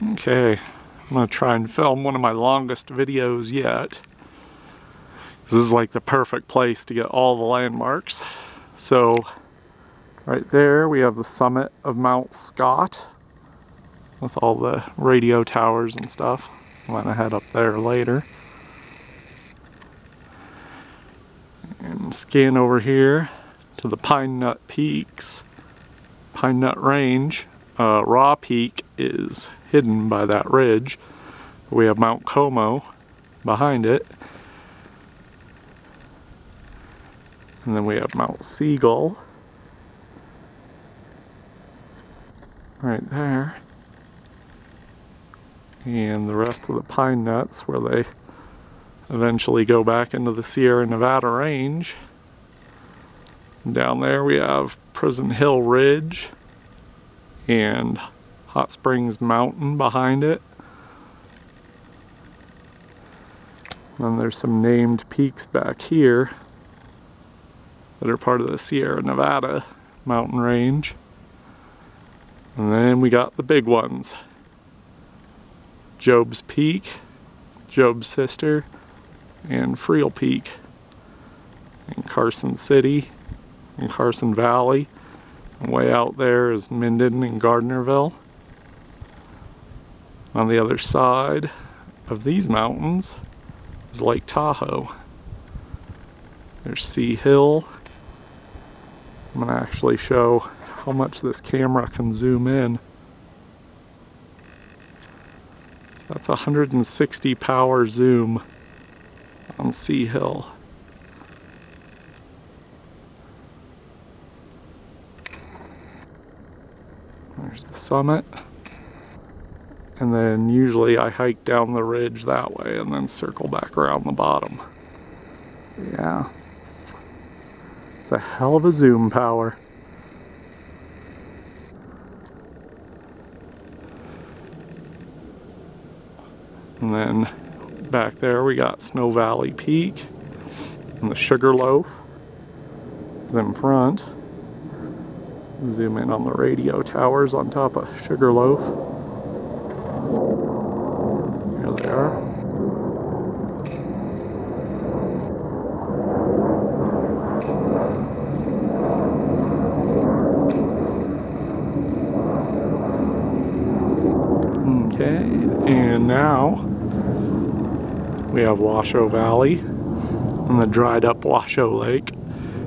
Okay, I'm gonna try and film one of my longest videos yet. This is like the perfect place to get all the landmarks. So, right there we have the summit of Mount Scott with all the radio towers and stuff. I'm gonna head up there later. And scan over here to the Pine Nut Peaks, Pine Nut Range. Raw Peak is hidden by that ridge. We have Mount Como behind it. And then we have Mount Seagull right there. And the rest of the pine nuts where they eventually go back into the Sierra Nevada range. And down there we have Prison Hill Ridge and Hot Springs Mountain behind it. And then there's some named peaks back here that are part of the Sierra Nevada mountain range. And then we got the big ones. Job's Peak, Job's Sister, and Freel Peak. And Carson City and Carson Valley. And way out there is Minden and Gardnerville. On the other side of these mountains is Lake Tahoe. There's Sea Hill. I'm going to actually show how much this camera can zoom in. So that's 160 power zoom on Sea Hill. There's the summit. And then usually I hike down the ridge that way and then circle back around the bottom. Yeah. It's a hell of a zoom power. And then back there we got Snow Valley Peak. And the Sugarloaf is in front. Zoom in on the radio towers on top of Sugarloaf. Here they are. Okay, and now we have Washoe Valley and the dried up Washoe Lake.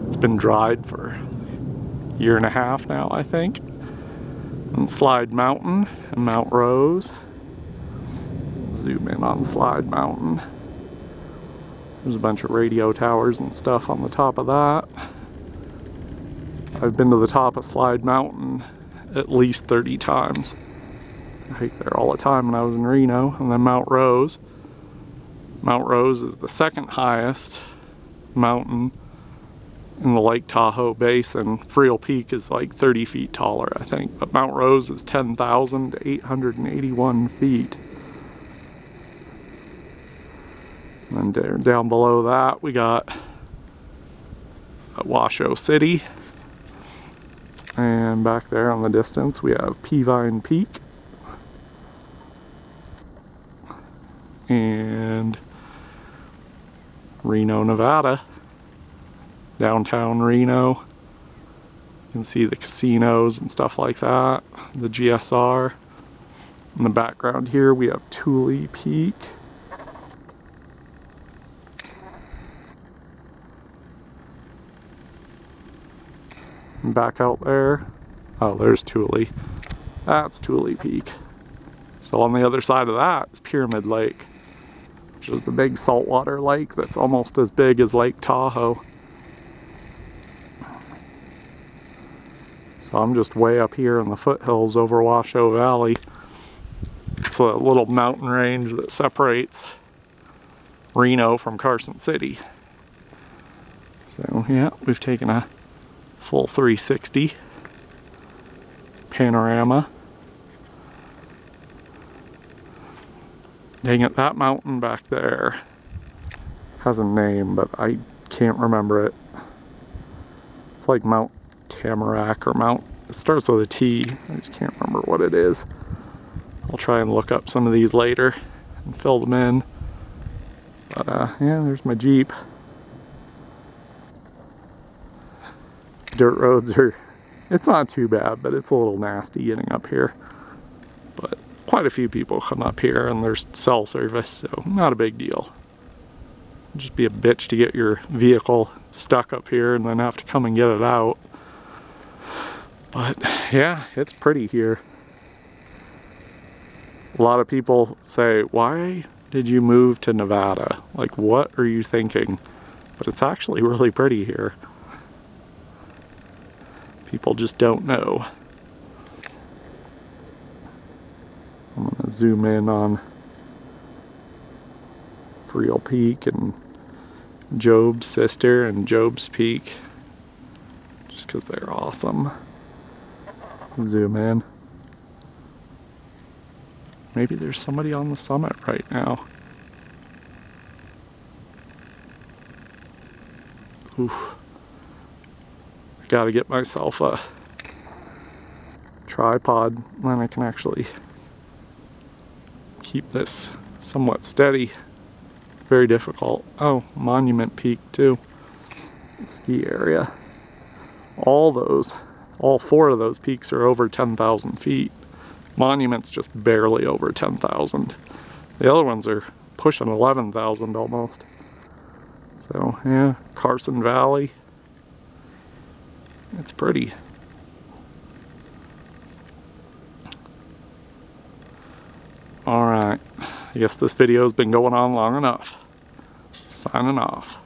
It's been dried for a year and a half now, I think. And Slide Mountain and Mount Rose. Zoom in on Slide Mountain. There's a bunch of radio towers and stuff on the top of that. I've been to the top of Slide Mountain at least 30 times. I hiked there all the time when I was in Reno. And then Mount Rose. Mount Rose is the second highest mountain in the Lake Tahoe Basin. Freel Peak is like 30 feet taller, I think. But Mount Rose is 10,881 feet. And then down below that we got Washoe City. And back there on the distance we have Peavine Peak. And Reno, Nevada. Downtown Reno. You can see the casinos and stuff like that. The GSR. In the background here we have Tule Peak. And back out there, oh, there's Tule. That's Tule Peak. So on the other side of that is Pyramid Lake, which is the big saltwater lake that's almost as big as Lake Tahoe. So I'm just way up here in the foothills over Washoe Valley. It's a little mountain range that separates Reno from Carson City. So yeah, we've taken a full 360 panorama. Dang it, that mountain back there has a name, but I can't remember it. It's like Mount Tamarack or Mount, it starts with a T. I just can't remember what it is. I'll try and look up some of these later and fill them in. But yeah, there's my Jeep. Dirt roads are, it's not too bad, but it's a little nasty getting up here. But quite a few people come up here and there's cell service, so not a big deal. Just be a bitch to get your vehicle stuck up here and then have to come and get it out. But yeah, it's pretty here. A lot of people say, why did you move to Nevada? Like, what are you thinking? But it's actually really pretty here. People just don't know. I'm gonna zoom in on Freel Peak and Job's Sister and Job's Peak, just because they're awesome. Zoom in. Maybe there's somebody on the summit right now. Oof. I gotta get myself a tripod, then I can actually keep this somewhat steady. It's very difficult. Oh, Monument Peak too. Ski area. All four of those peaks are over 10,000 feet. Monument's just barely over 10,000. The other ones are pushing 11,000 almost. So yeah, Carson Valley. It's pretty. Alright, I guess this video's been going on long enough. Signing off.